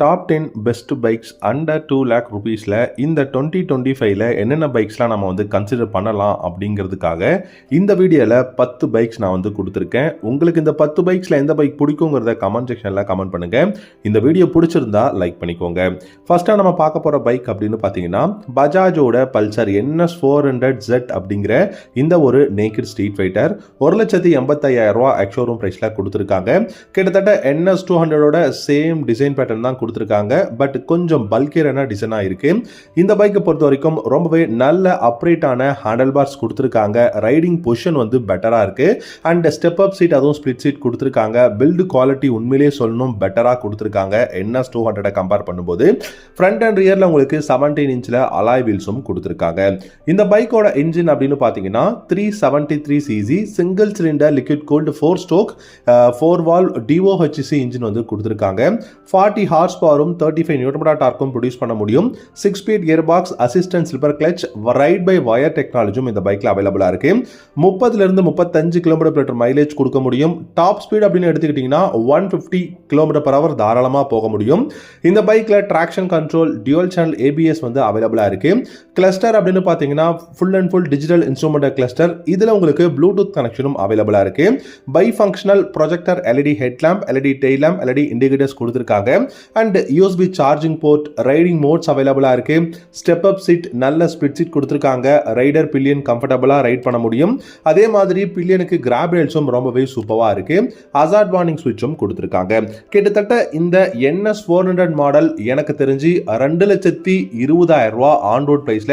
Top 10 best bikes under 2 lakh ருபீஸில் இந்த 2025ல என்னென்ன பைக்ஸ்லாம் நம்ம வந்து கன்சிடர் பண்ணலாம் அப்படிங்கிறதுக்காக இந்த வீடியோவில் 10 பைக்ஸ் நான் வந்து கொடுத்துருக்கேன். உங்களுக்கு இந்த 10 பைக்ஸில் எந்த பைக் பிடிக்குங்கிறத கமெண்ட் செக்ஷனில் கமெண்ட் பண்ணுங்கள். இந்த வீடியோ பிடிச்சிருந்தா லைக் பண்ணிக்கோங்க. ஃபர்ஸ்ட்டாக நம்ம பார்க்க போகிற பைக் அப்படின்னு பார்த்தீங்கன்னா பஜாஜோட பல்சர் NS 400Z அப்படிங்கிற இந்த ஒரு நேக்கட் ஸ்ட்ரீட் ஃபைட்டர் 1,85,000 எக்ஸ்ஷோரூம் ப்ரைஸில் கொடுத்துருக்காங்க. கிட்டத்தட்ட NS 200ஓட சேம் டிசைன் பேட்டர்ன் தான் கொடுத்துருக்காங்க. பட் கொஞ்சம் பல்கியரான டிசைனாக இருக்கு. இந்த பைக்கை பொறுத்த வரைக்கும் ரொம்பவே நல்ல அப்ரேட்டான ஹேண்டல் பார்ஸ் கொடுத்துருக்காங்க. ரைடிங் பொசிஷன் வந்து பெட்டராக இருக்கு. அண்ட் ஸ்டெப் அப் சீட் அதுவும் ஸ்பிளிட் சீட் கொடுத்துருக்காங்க. பில்டு குவாலிட்டி உண்மையிலேயே சொல்லணும் பெட்டராக கொடுத்துருக்காங்க NS 200 கம்பேர் பண்ணும்போது. ஃப்ரண்ட் அண்ட் ரியரில் உங்களுக்கு 17 இன்ச்சில் அலாய் வீல்ஸும் கொடுத்துருக்காங்க. இந்த பைக்கோட இன்ஜின் அப்படின்னு பார்த்தீங்கன்னா 373 cc single cylinder liquid cooled 4 stroke 4 valve DOHC engine வந்து கொடுத்துருக்காங்க. 40 ஹார்ஸ் பவரும் 35 நியூட்டன் டார்க்கும் ப்ரொடியூஸ் பண்ண முடியும். 6 speed gear box, assistant slipper clutch, ride by wire டெக்னாலஜியும் இந்த பைக்ல அவைலபிளா இருக்கு. 30 35 கிலோமீட்டர் மைலேஜ் கொடுக்க முடியும். டாப் ஸ்பீட் அப்படின்னு எடுத்துக்கிட்டீங்கன்னா 150 km/h தாராளமாக போக முடியும். இந்த பைக்ல traction control, dual channel ABS வந்து அவைலபிளா இருக்கு. கிளஸ்டர் அப்படின்னு பார்த்தீங்கன்னா full and full digital instrument cluster. இதுல உங்களுக்கு ப்ளூடூத் கனெக்ஷனும் அவைலபிளா இருக்கு. Bi functional projector, LED headlamp, LED tail lamp, LED indicators கொடுத்துருக்காங்க. And USB charging port, riding modes அவைலபிளா இருக்கு. ஸ்டெப் அப் சீட், நல்ல ஸ்பிளிட் சீட் கொடுத்துருக்காங்க. ரைடர் பில்லியன் கம்ஃபர்டபுளா ரைட் பண்ண முடியும். அதே மாதிரி பில்லியனுக்கு கிராப் ரேல்ஸும் ரொம்பவே சூப்பரா இருக்கு. ஹசார்ட் வார்னிங் ஸ்விட்சும் கொடுத்துருக்காங்க. கிட்டத்தட்ட இந்த NS 400 மாடல் எனக்கு தெரிஞ்சு 2,20,000 ஆன் ரோட் பிரைஸ்ல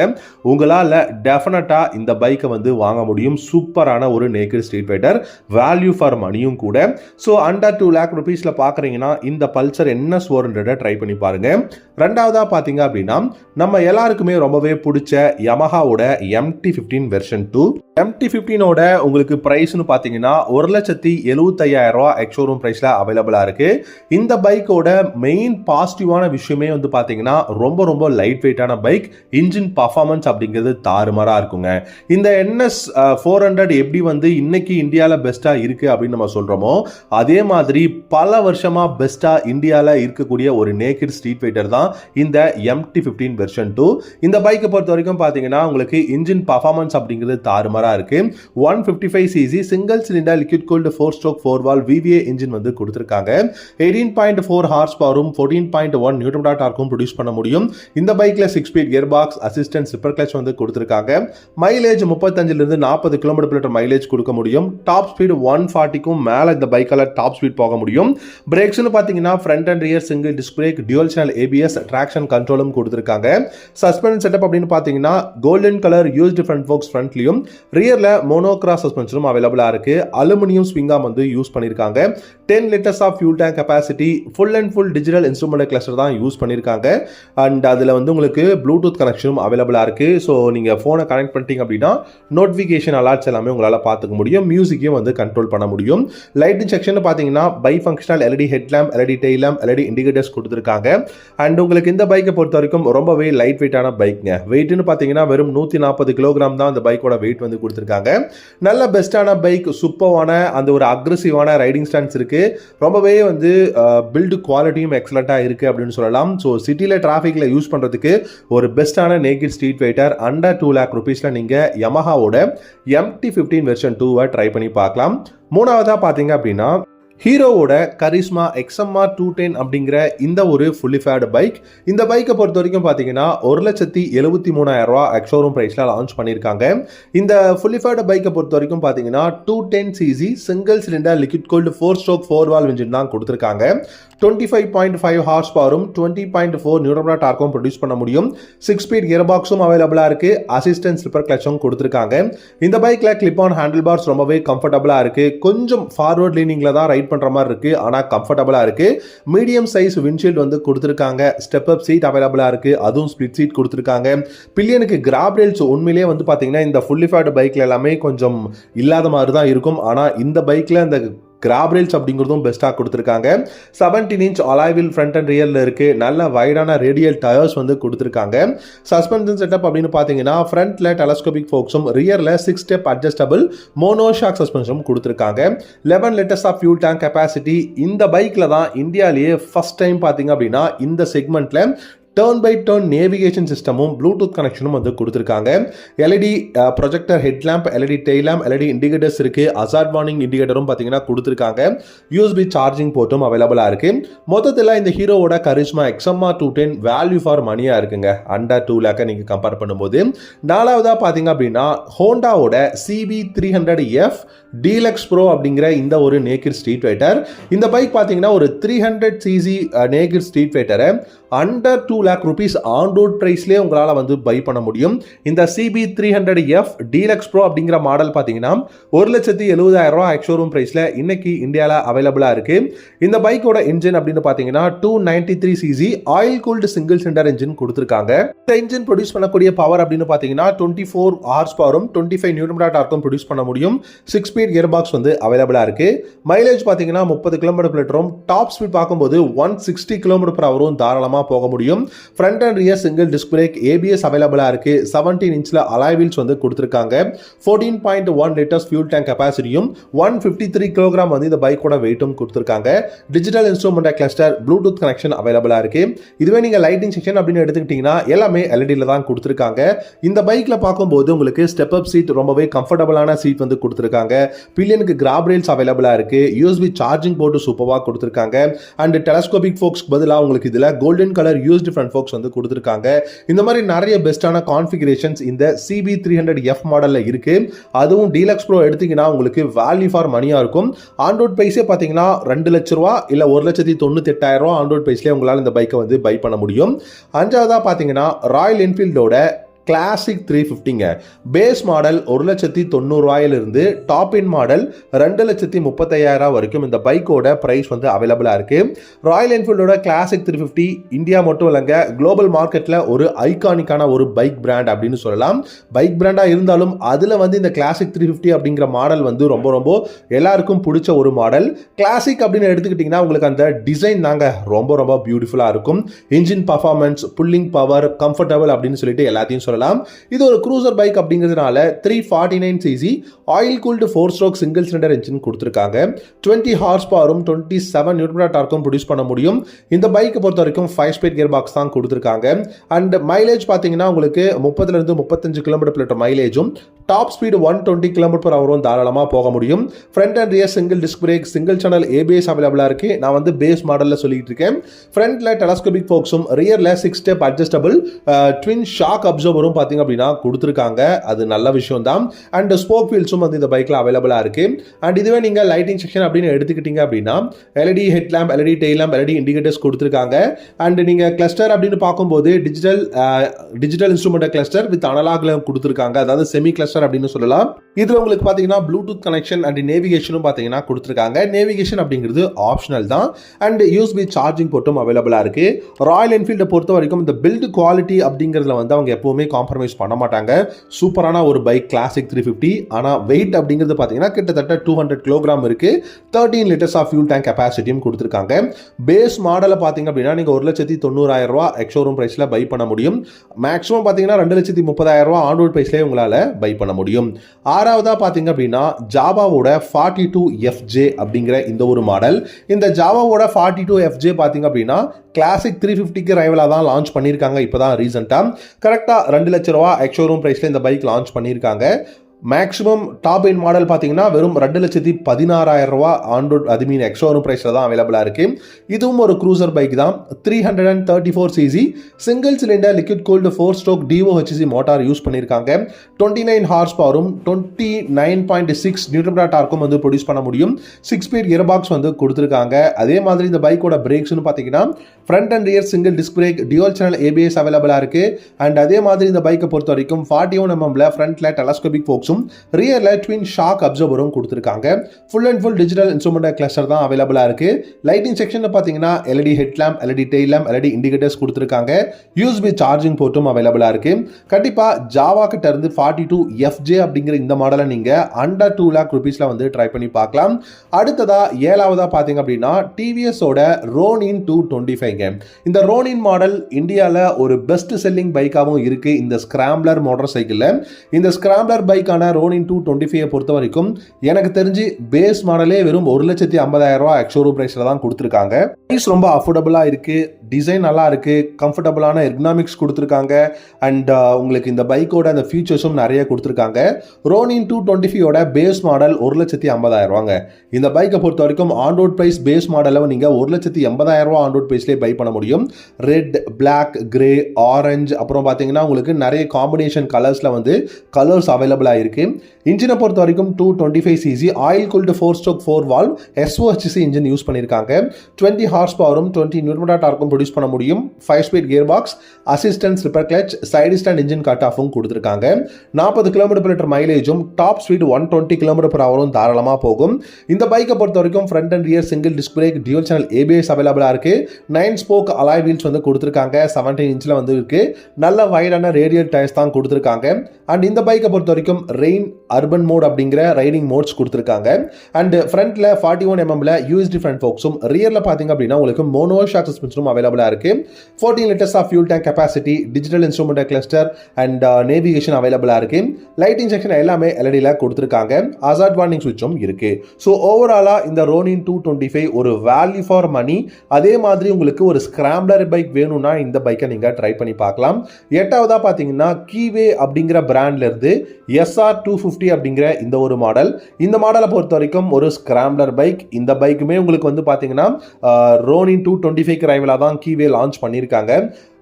உங்களால டெஃபினட்டா இந்த பைக்கை வந்து வாங்க முடியும். சூப்பரான ஒரு naked street fighter, value for மணியும் கூட. ஸோ அண்டர் 2 லேக் ருபீஸ்ல பாக்குறீங்கன்னா இந்த பல்சர் NS 400 ட்ரை பண்ணி பாருங்க. ரெண்டாவதா பாத்தீங்க அப்படின்னா நம்ம எல்லாருக்குமே ரொம்பவே பிடிச்ச யமஹாவோட MT-15 வெர்ஷன் 2. MT-15ஓட உங்களுக்கு பிரைஸ்னு பாத்தீங்கன்னா 1,75,000 எக்ஸ்ஷோரூம் பிரைஸ்ல அவைலபிளா இருக்கு. இந்த பைக்கோட மெயின் பாசிட்டிவான விஷயமே வந்து பாத்தீங்கன்னா ரொம்ப லைட் வெயிட்டான பைக். இன்ஜின் பர்ஃபார்மன்ஸ் அப்படிங்கிறது தாறுமாறா இருக்குங்க. இந்த NS 400 எப்படி வந்து இன்னைக்கு இந்தியால பெஸ்டா இருக்கு அப்படின்னு நம்ம சொல்றோமோ அதே மாதிரி பல வருஷமா பெஸ்டா இந்தியால இருக்கக்கூடிய ஒரு நேக்கட் ஸ்ட்ரீட் ஃபைட்டர் தான் இந்த MT-15 வெர்ஷன் 2. இந்த பைக்கை பொறுத்த வரைக்கும் பாத்தீங்கன்னா உங்களுக்கு இன்ஜின் பர்ஃபார்மன்ஸ் அப்படிங்கிறது தாறுமாறா இருக்கு. 155 cc single cylinder liquid cooled 4 stroke 4 valve VVA engine வந்து கொடுத்திருக்காங்க. 18.4 ஹார்ஸ் பவரும் 14.1 நியூட்டன் டார்க்கும் ப்ரொடியூஸ் பண்ண முடியும். இந்த பைக்ல 6 speed gear box, assistant slipper clutch வந்து கொடுத்திருக்காங்க. மைலேஜ் 35 லிருந்து 40 km/h மைலேஜ் கொடுக்க முடியும். டாப் ஸ்பீட் 140க்கும் மேல இந்த பைக்கால டாப் ஸ்பீட் போக முடியும். பிரேக்ஸ்னு பாத்தீங்கன்னா front and rear single disc brake, dual channel ABS, traction கண்ட்ரோலும் கொடுத்திருக்காங்க. சஸ்பென்ஷன் செட்டப் அப்படின்னு பாத்தீங்கன்னா golden colour used front forks ஃப்ரண்ட்லயும், ரியர்ல மோனோகிராஸ் சஸ்பென்ஷனும் அவைலபிளா இருக்கு. அலுமினியம் ஸ்விங் ஆர்ம் வந்து யூஸ் பண்ணிருக்காங்க. 10 liters of fuel tank capacity, full and full digital instrument cluster தான் யூஸ் பண்ணிருக்காங்க. அண்ட் அதுல வந்து உங்களுக்கு ப்ளூடூத் கனெக்ஷனும் அவைலபிளா இருக்கு. ஸோ நீங்க போனை கனெக்ட் பண்ணிட்டீங்க அப்படின்னா நோட்டிபிகேஷன் அலர்ட்ஸ் எல்லாமே உங்களால பார்த்துக்க முடியும். மியூசிக்கையும் வந்து கண்ட்ரோல் பண்ண முடியும். லைட்டிங் செக்ஷன் பாத்தீங்கன்னா by functional LED headlamp, LED tail lamp, LED indicators கொடுத்துருக்காங்க. அண்ட் உங்களுக்கு இந்த பைக்கை பொறுத்த வரைக்கும் ரொம்பவே லைட் வெயிட்டான பைக்ங்க. வெயிட்னு பாத்தீங்கன்னா வெறும் 140 கிலோகிராம் தான் இந்த பைக்கோட வெயிட் வந்து கொடுத்துருக்காங்க. நல்ல பெஸ்டான பைக், சூப்பரான அந்த ஒரு அக்ரெசிவான ரைடிங் ஸ்டான்ஸ் இருக்கு. ரொம்பவே வந்து பில்டு குவாலிட்டியும் எக்ஸலண்டா இருக்கு அப்படின்னு சொல்லலாம். ஸோ சிட்டில டிராஃபிக்ல யூஸ் பண்றதுக்கு ஒரு பெஸ்டான naked street fighter under 2 lakh ருபீஸ்ல நீங்க யமஹாவோட MT-15 வெர்ஷன் 2 ட்ரை பண்ணி பார்க்கலாம். மூணாவதா பாத்தீங்க அப்படின்னா ஹீரோவோட கரிஸ்மா XMR 210 அப்படிங்கிற இந்த ஒரு ஃபுல்லி ஃபேர்டு பைக். இந்த பைக்கை பொறுத்த வரைக்கும் பார்த்தீங்கன்னா 1,73,000 எக்ஸ்ஷோரூம் பிரைஸ்ல லான்ச் பண்ணியிருக்காங்க. இந்த ஃபுல்லி ஃபேர்டு பைக்கை பொறுத்த வரைக்கும் பார்த்தீங்கன்னா 210 cc single cylinder liquid cooled 4 stroke 4 valve engine தான் கொடுத்துருக்காங்க. 25.5 ஹார்ஸ் பவரும் 20.4 நியூட்டன் டார்க்கும் ப்ரொடியூஸ் பண்ண முடியும். 6 ஸ்பீட் கியர் பாக்ஸும் அவைலபிளா இருக்கு. அசிஸ்டன்ட் ஸ்லிப்பர் கிளச்சும் கொடுத்துருக்காங்க. இந்த பைக்ல கிளிப் ஆன் ஹேண்டில் பார்ஸ் ரொம்பவே கம்ஃபர்டபுளா இருக்கு. கொஞ்சம் ஃபார்வர்ட் லீனிங்ல தான் ரைட் பண்ற மாதிரி இருக்கு. ஆனா கம்ஃபர்டபுளா இருக்கு. மீடியம் சைஸ் விண்ட்ஷீல்ட் வந்து கொடுத்திருக்காங்க. ஸ்டெப் அப் சீட் அவைலபிளா இருக்கு. அதுவும் ஸ்பிளிட் சீட் கொடுத்திருக்காங்க. பில்லியனுக்கு கிராப் ரேல்ஸ் உண்மையிலேயே வந்து பாத்தீங்கன்னா இந்த ஃபுல்லி ஃபேர்டு பைக்ல எல்லாமே கொஞ்சம் இல்லாத மாதிரி தான் இருக்கும். ஆனா இந்த பைக்ல இந்த கிராப் ரேல்ஸ் அப்படிங்கிறதும் பெஸ்ட்டாக கொடுத்துருக்காங்க. 17 inch alloy wheel front and ரியரில் இருக்குது. நல்ல வைடான ரேடியல் டயர்ஸ் வந்து கொடுத்துருக்காங்க. சஸ்பென்ஷன் செட்டப் அப்படின்னு பார்த்தீங்கன்னா ஃப்ரண்ட்டில் டெலஸ்கோபிக் ஃபோக்ஸும் ரியரில் 6 ஸ்டெப் அட்ஜஸ்டபிள் மோனோஷாக் சஸ்பென்ஷனும் கொடுத்துருக்காங்க. 11 liters of fuel tank capacity. இந்த பைக்கில் தான் இந்தியாவிலேயே ஃபர்ஸ்ட் டைம் பார்த்தீங்க அப்படின்னா இந்த செக்மெண்ட்டில் டர்ன் பை டர்ன் நேவிகேஷன் சிஸ்டமும் ப்ளூடூத் கனெக்ஷனும் வந்து கொடுத்துருக்காங்க. LED projector headlamp, LED taillamp, LED indicators இருக்கு. அசார்ட் வார்னிங் இண்டிகேட்டரும் பார்த்தீங்கன்னா கொடுத்துருக்காங்க. யூஎஸ்பி சார்ஜிங் போர்ட்டும் அவைலபிளாக இருக்கு. மொத்தத்தில் இந்த ஹீரோவோட கரிஷ்மா XMR 210 வேல்யூ ஃபார் மணியா இருக்குங்க. அண்டர் 2 லேக்கை நீங்கள் கம்பேர் பண்ணும்போது. நாலாவதாக பார்த்தீங்க அப்படின்னா ஹோண்டாவோட CB300F டீலக்ஸ் ப்ரோ அப்படிங்கிற இந்த ஒரு நேக்கிட் ஸ்ட்ரீட் ஃபைட்டர். இந்த பைக் பார்த்தீங்கன்னா ஒரு 300cc நேக்கிட் ஸ்ட்ரீட் ஃபைட்டரை under 2 lakh rupees on road பிரைஸ்லேயே உங்களால் வந்து பை பண்ண முடியும். இந்த CB300F டீலக்ஸ் ப்ரோ அப்படிங்கிற மாடல் பார்த்தீங்கன்னா 1,70,000 எக்ஸ்ஷோரூம் பிரைஸில் இன்னைக்கு இந்தியாவில் அவைலபிளாக இருக்கு. இந்த பைக்கோட இன்ஜின் அப்படின்னு பார்த்தீங்கன்னா 293cc oil cooled single cylinder engine கொடுத்துருக்காங்க. இந்த இன்ஜின் ப்ரொடியூஸ் பண்ணக்கூடிய பவர் அப்படின்னு பார்த்தீங்கன்னா 24 ஹார்ஸ் பவரும் 25 நியூட்டன் மீட்டர் டார்க்கும் ப்ரொடியூஸ் பண்ண முடியும். 6 ஸ்பீட் கியர் பாக்ஸ் வந்து அவைலபிளாக இருக்கு. மைலேஜ் பார்த்தீங்கன்னா 30 km/லிட்டரும், டாப் ஸ்பீட் பார்க்கும்போது 160 km/h தாராளமாக போக முடியும். Front and rear single disc break, ABS அவைலபிளாக இருக்கு. 17 இன்ச்ல அலாய் வீல்ஸ் வந்து கொடுத்துருக்காங்க. 14.1 லிட்டர்ஸ் ஃபியூல் டேங்க் கெப்பாசிட்டியும் 153 kg வந்து இந்த பைக்கோட வெயிட்டும் கொடுத்துருக்காங்க. Digital instrument cluster, Bluetooth connection அவைலபிளாக இருக்கு. இதுவே நீங்கள் லைட்டிங் செக்ஷன் அப்படின்னு எடுத்துக்கிட்டீங்கன்னா எல்லாமே LED தான் கொடுத்துருக்காங்க. இந்த பைக்கில் பார்க்கும்போது உங்களுக்கு ஸ்டெப் அப் சீட், ரொம்பவே கம்ஃபர்டபுளான சீட் வந்து கொடுத்துருக்காங்க. பில்லியனுக்கு கிராப் ரேல்ஸ் அவைலபிளாக இருக்கு. USB சார்ஜிங் போர்டு சூப்பராக கொடுத்துருக்காங்க. அண்ட் டெலஸ்கோபிக் ஃபோக்ஸ்க்கு பதிலாக உங்களுக்கு இதில் golden colour used front forks வந்து கொடுத்துருக்காங்க. இந்த மாதிரி நிறைய பெஸ்டான கான்ஃபிகரேஷன்ஸ் இந்த CB300F மாடலில் இருக்கு. அதுவும் டீலக்ஸ் ப்ரோ எடுத்தீங்கன்னா உங்களுக்கு வேல்யூ ஃபார் மணியாக இருக்கும். ஆன் ரோட் பிரைஸே பார்த்தீங்கன்னா 2 லட்ச ரூபா இல்லை 1,98,000 ஆன் ரோட் பிரைஸ்லேயே உங்களால் இந்த பைக்கை வந்து பை பண்ண முடியும். அஞ்சாவதாக பார்த்தீங்கன்னா ராயல் என்ஃபீல்டோட கிளாசிக் 350ங்க. பேஸ் மாடல் 1,90,000 இருந்து டாப் இன் மாடல் 2,35,000 வரைக்கும் இந்த பைக்கோட பிரைஸ் வந்து அவைலபிளாக இருக்கு. ராயல் என்ஃபீல்டோட கிளாசிக் 350 இந்தியா மட்டும் இல்லைங்க, குளோபல் மார்க்கெட்டில் ஒரு ஐகானிக்கான ஒரு பைக் பிராண்ட் அப்படின்னு சொல்லலாம். பைக் பிராண்டாக இருந்தாலும் அதில் வந்து இந்த கிளாசிக் 350 அப்படிங்கிற மாடல் வந்து ரொம்ப ரொம்ப எல்லாருக்கும் பிடிச்ச ஒரு மாடல். கிளாசிக் அப்படின்னு எடுத்துக்கிட்டிங்கன்னா உங்களுக்கு அந்த டிசைன் தாங்க ரொம்ப ரொம்ப பியூட்டிஃபுல்லாக இருக்கும். Engine performance, pulling power, comfortable அப்படின்னு சொல்லிட்டு எல்லாத்தையும் சொல்லலாம். இது ஒரு க்ரூசர் பைக் அப்படிங்கிறதுனால 349cc oil cooled 4 stroke single cylinder engine கொடுத்துருக்காங்க. 20 ஹார்ஸ் பவரும் 27 நியூட்டன் மீட்டர் டார்க்கும் ப்ரொடியூஸ் பண்ண முடியும். இந்த பைக்கை பொறுத்த வரைக்கும் 5 ஸ்பீட் கியர் பாக்ஸ் தான் கொடுத்துருக்காங்க. அண்ட் மைலேஜ் பார்த்தீங்கன்னா உங்களுக்கு 30 to 35 km/h மைலேஜும், top speed 120 km/h தாராளமாக போக முடியும். Front and rear single disc break, single channel ABS அவைலபிளாக இருக்கு. நான் வந்து பேஸ் மாடலில் சொல்லிட்டு இருக்கேன். ஃப்ரண்ட்ல டெலஸ்கோபிக் ஃபோக்ஸும், ரியர்ல 6 ஸ்டெப் அட்ஜஸ்டபிள் ட்வின் ஷாக் அப்சர்வரும் பார்த்தீங்க அப்படின்னா கொடுத்துருக்காங்க. அது நல்ல விஷயம் தான். அண்ட் ஸ்போக் வீல்ஸும் வந்து இந்த பைக்கில் அவைலபிளாக இருக்கு. அண்ட் இதுவே நீங்கள் லைட்டிங் செக்ஷன் அப்படின்னு எடுத்துக்கிட்டீங்க அப்படின்னா LED headlamp, LED டெய்லாம்ப், LED indicators கொடுத்துருக்காங்க. அண்ட் நீங்கள் கிளஸ்டர் அப்படின்னு பார்க்கும்போது டிஜிட்டல் இன்ஸ்ட்ருமெண்ட் கிளஸ்டர் வித் அனலாக்ல கொடுத்துருக்காங்க. அதாவது செமி கிளஸ்டர் அப்படின்னு சொல்லலாம். இதில் உங்களுக்கு பார்த்தீங்கன்னா ப்ளூடூத் கனெக்ஷன் அண்ட் நேவிகேஷனும் பார்த்தீங்கன்னா கொடுத்துருக்காங்க. நேவிகேஷன் அப்படிங்கிறது ஆப்ஷனல் தான். அண்ட் USB சார்ஜிங் போர்ட்டும் அவைலபிளாக இருக்கு. ராயல் என்ஃபீல்டை பொறுத்த வரைக்கும் இந்த பில்ட் குவாலிட்டி அப்படிங்கிறதுல வந்து அவங்க எப்பவுமே காம்ப்ரமைஸ் பண்ண மாட்டாங்க. சூப்பரான ஒரு பைக் கிளாசிக் 350. ஆனால் வெயிட் அப்படிங்கிறது பார்த்தீங்கன்னா கிட்டத்தட்ட 200 kg இருக்கு. 13 லிட்டர்ஸ் ஆஃப் ஃபியூல் டேங்க் கெப்பாசிட்டியும் கொடுத்துருக்காங்க. பேஸ் மாடலை பார்த்தீங்க அப்படின்னா நீங்கள் 1,90,000 எக்ஸ்ஷோரூம் பிரைஸில் பை பண்ண முடியும். மேக்ஸிமம் பார்த்தீங்கன்னா 2,30,000 ஆன் ரோட் பிரைஸ்லேயே உங்களால் பை பண்ண முடியும். ஆறாவதாக பார்த்தீங்க அப்படின்னா ஜாவாவோட 42FJ அப்படிங்கிற இந்த ஒரு மாடல். இந்த ஜாவாவோட 42FJ பார்த்தீங்க அப்படின்னா கிளாசிக் 350க்கு ரைவலாக தான் லான்ச் பண்ணியிருக்காங்க. இப்போ தான் ரீசெண்டாக கரெக்டாக 2 லட்ச ரூபா எக்ஸ்ஷோரூம் பிரைஸில் இந்த பைக் லான்ச் பண்ணியிருக்காங்க. மேக்ஸிமம் டாப் இன் மாடல் பார்த்தீங்கன்னா வெறும் 2,16,000 ஆன் ரோட், அது மீன் எக்ஸ்ஷோரூம் பிரைஸில் தான் அவைலபிளாக இருக்கு. இதுவும் ஒரு க்ரூசர் பைக் தான். 334cc single cylinder liquid cooled 4 stroke DOHC motor use பண்ணியிருக்காங்க. 29 ஹார்ஸ் பவரும் 29.6 நியூட்டன் மீட்டர் டார்க்கும் வந்து ப்ரொடியூஸ் பண்ண முடியும். 6 ஸ்பீட் கியர் பாக்ஸ் வந்து கொடுத்துருக்காங்க. அதே மாதிரி இந்த பைக்கோட பிரேக்ஸ்னு பார்த்தீங்கன்னா front and rear single disc brake, dual channel ABS அவைலபிளாக இருக்கு. அண்ட் அதே மாதிரி இந்த பைக்கை பொறுத்த வரைக்கும் 41 mm ஃப்ரண்ட்ல டெலஸ்கோபிக் ஃபோக்ஸ் பவுச்சும் ரியர்ல ட்வின் ஷாக் அப்சர்வரும் கொடுத்துருக்காங்க. Full and full digital instrument cluster தான் அவைலபிளா இருக்கு. லைட்டிங் செக்ஷன்ல பாத்தீங்கன்னா LED head lamp, LED tail lamp, LED indicators கொடுத்துருக்காங்க. யூஎஸ்பி சார்ஜிங் போர்ட்டும் அவைலபிளா இருக்கு. கண்டிப்பா ஜாவா கிட்ட இருந்து 42FJ அப்படிங்கிற இந்த மாடலை நீங்க அண்டர் 2 lakh rupeesல வந்து ட்ரை பண்ணி பார்க்கலாம். அடுத்ததா 7வதா பாத்தீங்க அப்படின்னா டிவிஎஸ் ஓட ரோனின் 225. இந்த ரோனின் மாடல் இந்தியால ஒரு பெஸ்ட் செல்லிங் பைக்காகவும் இருக்கு. இந்த ஸ்கிராம்பிளர் மோட்டார் சைக்கிள்ல இந்த ஸ்கிராம்பிளர் பைக்கான ரோனின் 225 பொறுத்த வரைக்கும் எனக்கு தெரிஞ்சு பேஸ் மாடலே வெறும் 1,50,000 ரூபாய் எக்ஸ்ஷோரூம் பிரைஸ்ல தான் கொடுத்துருக்காங்க. பிரைஸ் ரொம்ப அஃபோர்டபுளா இருக்கு, டிசைன் நல்லா இருக்கு, கம்ஃபர்டபுளான எர்கனாமிக்ஸ் கொடுத்துருக்காங்க. அண்ட் உங்களுக்கு இந்த பைக்கோட அந்த ஃபீச்சர்ஸும் நிறைய கொடுத்துருக்காங்க. ரோனின் 225 பேஸ் மாடல் 1,50,000 ரூபாங்க. இந்த பைக்கை பொறுத்த வரைக்கும் ஆன் ரோட் பிரைஸ் பேஸ் மாடலை நீங்க 1,80,000 ரூபாய் ஆன் ரோட் பிரைஸ்லேயே பை பண்ண முடியும். ரெட், பிளாக், கிரே, ஆரஞ்சு, அப்புறம் பார்த்தீங்கன்னா உங்களுக்கு நிறைய காம்பினேஷன் கலர்ஸ்ல வந்து கலர்ஸ் அவைலபிளா இருக்கு. இன்ஜினை பொறுத்த வரைக்கும் 225cc oil cooled 4-stroke 4-valve SOHC engine use பண்ணியிருக்காங்க. 20 ஹார்ஸ் பவரும் 20 நியூட்டன் டார்க்கும் ப்ரொடியூஸ் பண்ண முடியும். 5-speed gear box, assistant slipper clutch, side stand engine cut ஆஃபும் கொடுத்துருக்காங்க. 40 km/l மைலேஜும் டாப் ஸ்பீட் 120 km/h தாராளமாக போகும். இந்த பைக்கை பொறுத்த வரைக்கும் front and rear single disc brake, dual channel ABS அவைலபிளா இருக்கு. 9 ஸ்போக் அலாய் வீல்ஸ் வந்து கொடுத்துருக்காங்க. 17 இன்ச்ல வந்து இருக்கு. நல்ல வைடான ரேடியல் டயர்ஸ் தான் கொடுத்துருக்காங்க. அண்ட் இந்த பைக்கை பொறுத்த வரைக்கும் ரெயின், அர்பன் மோட் அப்படிங்கிற ரைடிங் மோட்ஸ் கொடுத்துருக்காங்க. அண்ட் ஃப்ரண்ட்ல 41mm USD ஃப்ரண்ட் ஃபோக்ஸும், ரியர்ல பாத்தீங்க அப்படின்னா உங்களுக்கு மோனோ ஷாக் சஸ்பென்ஷனும் அவைலபிளா இருக்கு. 14 liters of fuel tank capacity, digital instrument cluster and navigation அவைலபிளா இருக்கு. லைட்டிங் செக்ஷன் எல்லாமே எல்இடில கொடுத்துருக்காங்க. ஹசார்ட் வார்னிங் சுவிட்சும் இருக்கு. ஸோ ஓவராலா இந்த ரோனின் 225 ஒரு வேல்யூ ஃபார் மணி. அதே மாதிரி உங்களுக்கு ஒரு ஸ்கிராம்பிளர் பைக் வேணும்னா இந்த பைக்கை நீங்க ட்ரை பண்ணி பார்க்கலாம். 8வதா பாத்தீங்கன்னா கீவே அப்படிங்கிற பிராண்ட்ல இருந்து SR250 அப்படிங்கிற இந்த ஒரு மாடல். இந்த மாடலை பொறுத்த வரைக்கும் ஒரு ஸ்கிராம்பிளர் பைக். இந்த பைக்குமே உங்களுக்கு வந்து பாத்தீங்கன்னா ரோனின் 225 ரைவலா தான் கீவே லான்ச் பண்ணியிருக்காங்க.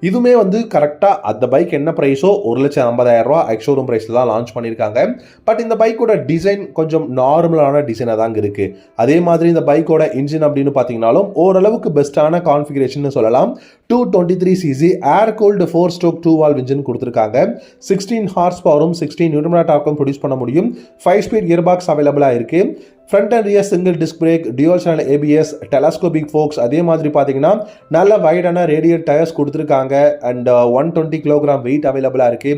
இதுவுமே வந்து கரெக்டாக அந்த பைக் என்ன ப்ரைஸோ 1,50,000 ரூபாய் எக்ஸ்ஷோரூம் ப்ரைஸில் தான் லான்ச் பண்ணியிருக்காங்க. பட் இந்த பைக்கோட டிசைன் கொஞ்சம் நார்மலான டிசைனாக தாங்க இருக்குது. அதே மாதிரி இந்த பைக்கோட இன்ஜின் அப்படின்னு பார்த்தீங்கன்னாலும் ஓரளவுக்கு பெஸ்ட்டான கான்ஃபிகரேஷன் சொல்லலாம். 223cc ஏர் கூல்டு 4-stroke 2-valve இன்ஜின் கொடுத்துருக்காங்க. 16 ஹார்ஸ் பவரும் 16 நியூட்டன் டார்க்கும் ப்ரொடியூஸ் பண்ண முடியும். 5-speed கியர் பாக்ஸ் அவைலபிளாக இருக்குது. Front and rear single disc brake, dual channel ABS, telescopic forks, அதே மாதிரி பார்த்தீங்கன்னா நல்ல வைடான ரேடியல் டயர்ஸ் கொடுத்துருக்காங்க. அண்ட் 120 kg வெயிட் அவைலபிளாக இருக்கு.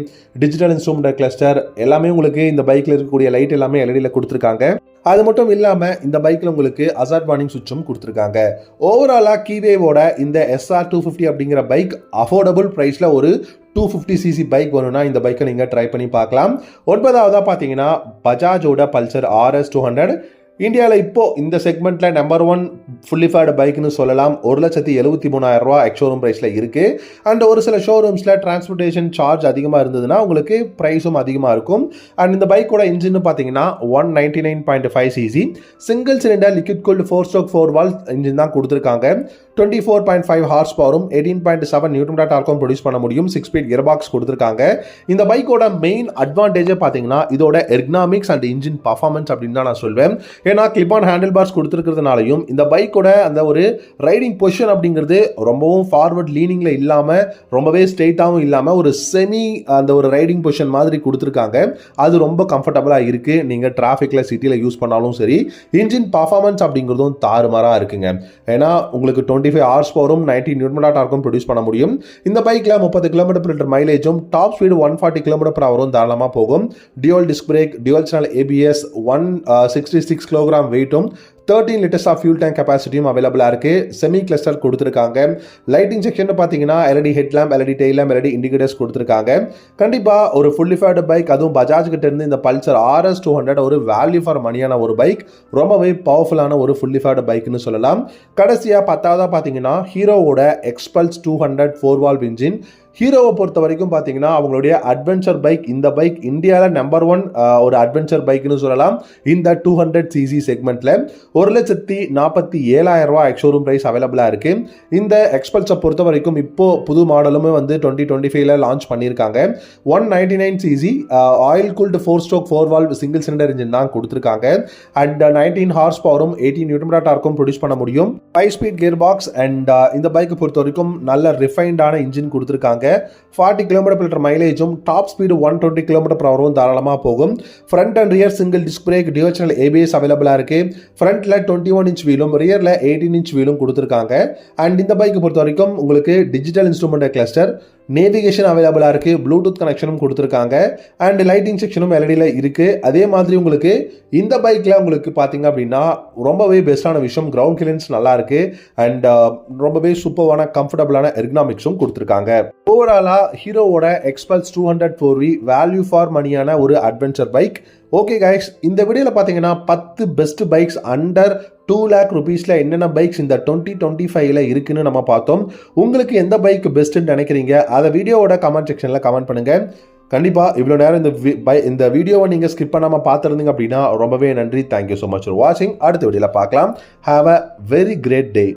டிஜிட்டல் இன்ஸ்ட்ருமெண்ட் கிளஸ்டர் எல்லாமே உங்களுக்கு இந்த பைக்கில் இருக்கக்கூடிய லைட் எல்லாமே எல்இடியில் கொடுத்துருக்காங்க. அது மட்டும் இல்லாமல் இந்த பைக்கில் உங்களுக்கு ஹசார்ட் வார்னிங் சுவிட்சும் கொடுத்துருக்காங்க. ஓவராலாக கீவேவோட இந்த SR250 அப்படிங்கிற பைக் அஃபோர்டபுள் ப்ரைஸில் ஒரு 250cc பைக் வேணும்னா இந்த பைக்கை நீங்கள் ட்ரை பண்ணி பார்க்கலாம். 9வதா பார்த்தீங்கன்னா பஜாஜோட பல்சர் RS 200. இந்தியாவில் இப்போ இந்த செக்மெண்ட்ல நம்பர் 1 ஃபுல்லி ஃபேர்டு பைக்னு சொல்லலாம். 1,73,000 ரூபாய் எக்ஸ்ஷோரூம் பிரைஸ்ல இருக்கு. அண்ட் ஒரு சில ஷோரூம்ஸ்ல டிரான்ஸ்போர்ட்டேஷன் சார்ஜ் அதிகமாக இருந்ததுன்னா உங்களுக்கு ப்ரைஸும் அதிகமாக இருக்கும். அண்ட் இந்த பைக்கோட இன்ஜின் பார்த்தீங்கன்னா 199.5cc single cylinder liquid cooled 4-stroke 4-valve engine தான் கொடுத்துருக்காங்க. 24.5 ஹார்ஸ் பவரும் 18.7 நியூட்டன் டார்க்கும் ப்ரொடியூஸ் பண்ண முடியும். 6-speed கியர் பாக்ஸ் கொடுத்துருக்காங்க. இந்த பைக்கோட மெயின் அட்வான்டேஜே பார்த்தீங்கன்னா இதோட எர்கனாமிக்ஸ் அண்ட் இன்ஜின் பர்ஃபார்மன்ஸ் அப்படின்னு தான் நான் சொல்வேன். ஏன்னா கிளிப் ஆன் ஹேண்டில் பார்ஸ் கொடுத்துருக்கிறதுனாலையும் இந்த பைக்கோட அந்த ஒரு ரைடிங் பொசிஷன் அப்படிங்கிறது ரொம்பவும் ஃபார்வர்ட் லீனிங்ல இல்லாமல் ரொம்பவே ஸ்ட்ரெயிட்டாகவும் இல்லாமல் ஒரு செமி அந்த ஒரு ரைடிங் பொசிஷன் மாதிரி கொடுத்துருக்காங்க. அது ரொம்ப கம்ஃபர்டபுளாக இருக்கு. நீங்கள் டிராஃபிக்ல சிட்டியில் யூஸ் பண்ணாலும் சரி. இன்ஜின் பர்ஃபார்மன்ஸ் அப்படிங்கிறதும் தாறுமாறாக இருக்குங்க. ஏன்னா உங்களுக்கு 25 ஹார்ஸ் பவரும் 90 நியூட்டன் டார்க்கும் ப்ரொடியூஸ் பண்ண முடியும். இந்த பைக்ல 30 km/h மைலேஜும் டாப் ஸ்பீடு 140 km/h தாராளமாக போகும். Dual disc brake, dual channel ABS, 166 kg வெயிட்டும் 13 liters ஆஃப் ஃபியூல் டேங்க் கெபாசிட்டியும் அவைலபிளாக இருக்கு. செமி கிளஸ்டர் கொடுத்துருக்காங்க. லைட்டிங் செக்ஷன் பார்த்தீங்கன்னா LED head lamp, LED tail lamp, LED indicators கொடுத்துருக்காங்க. கண்டிப்பாக ஒரு ஃபுல்லி ஃபேர்டு பைக், அதுவும் பஜாஜ் கிட்ட இருந்து இந்த பல்சர் RS 200 ஒரு வேல்யூ ஃபார் மணியான ஒரு பைக். ரொம்பவே பவர்ஃபுல்லான ஒரு ஃபுல்லி ஃபேர்டு பைக்னு சொல்லலாம். கடைசியாக 10வதா பார்த்தீங்கன்னா ஹீரோவோட எக்ஸ்பல்ஸ் 200 4-valve இன்ஜின். ஹீரோவை பொறுத்த வரைக்கும் பார்த்தீங்கன்னா அவங்களுடைய அட்வென்ச்சர் பைக். இந்த பைக் இந்தியாவில் நம்பர் 1 ஒரு அட்வென்ச்சர் பைக்னு சொல்லலாம். இந்த 200cc செக்மெண்ட்ல 1,47,000 ரூபாய் எக்ஸ்ஷோரூம் பிரைஸ் அவைலபிளாக இருக்கு. இந்த எக்ஸ்பல்ஸை பொறுத்த வரைக்கும் இப்போ புது மாடலுமே வந்து 2025ல லான்ச் பண்ணியிருக்காங்க. 199cc oil cooled 4-stroke 4-valve single cylinder engine தான் கொடுத்துருக்காங்க. அண்ட் 19 ஹார்ஸ் பவரும் 18 நியூட்டன் டார்க்கும் ப்ரொடியூஸ் பண்ண முடியும். 5-speed gear box. அண்ட் இந்த பைக்கை பொறுத்த வரைக்கும் நல்ல ரிஃபைன்டான இன்ஜின் கொடுத்துருக்காங்க. கொடுத்துருக்காங்க. 40 km/லிட்டர் மைலேஜும் டாப் ஸ்பீடு 120 km/h தாராளமாக போகும். Front and rear single disc brake, dual channel ABS அவைலபிளாக இருக்கு. ஃப்ரண்ட்ல 21 இன்ச் வீலும் ரியர்ல 18 இன்ச் வீலும் கொடுத்துருக்காங்க. அண்ட் இந்த பைக் பொறுத்த வரைக்கும் உங்களுக்கு டிஜிட்டல் இன்ஸ்ட்ருமெண்ட் கிளஸ்டர், நேவிகேஷன் அவைலபிளாக இருக்கு, ப்ளூடூத் கனெக்ஷனும் கொடுத்துருக்காங்க. அண்ட் லைட்டிங் செக்ஷனும் எல்இடியில் இருக்கு. அதே மாதிரி உங்களுக்கு இந்த பைக்ல உங்களுக்கு பார்த்தீங்க அப்படின்னா ரொம்பவே பெஸ்டான விஷயம் கிரவுண்ட் கிளியரன்ஸ் நல்லா இருக்கு. அண்ட் ரொம்பவே சூப்பரான கம்ஃபர்டபுளான எர்கனாமிக்ஸும் கொடுத்துருக்காங்க. ஓவராலா ஹீரோவோட எக்ஸ்பல்ஸ் 200 4V வேல்யூ ஃபார் மணியான ஒரு அட்வென்ச்சர் பைக். ஓகே கைஸ், இந்த வீடியோவில் பார்த்தீங்கன்னா 10 பெஸ்ட் பைக்ஸ் அண்டர் 2 lakh rupeesல என்னென்ன பைக்ஸ் இந்த 2025ல இருக்குன்னு நம்ம பார்த்தோம். உங்களுக்கு எந்த பைக் பெஸ்ட்னு நினைக்கிறீங்க அதை வீடியோவோட கமெண்ட் செக்ஷனில் கமெண்ட் பண்ணுங்க. கண்டிப்பாக இவ்வளோ நேரம் இந்த வீடியோவை நீங்கள் ஸ்கிப் பண்ணாமல் பார்த்துருந்தீங்க அப்படின்னா ரொம்பவே நன்றி. தேங்க்யூ ஸோ மச் ஃபார் வாட்சிங். அடுத்த வீடியோவில் பார்க்கலாம். Have a very great day.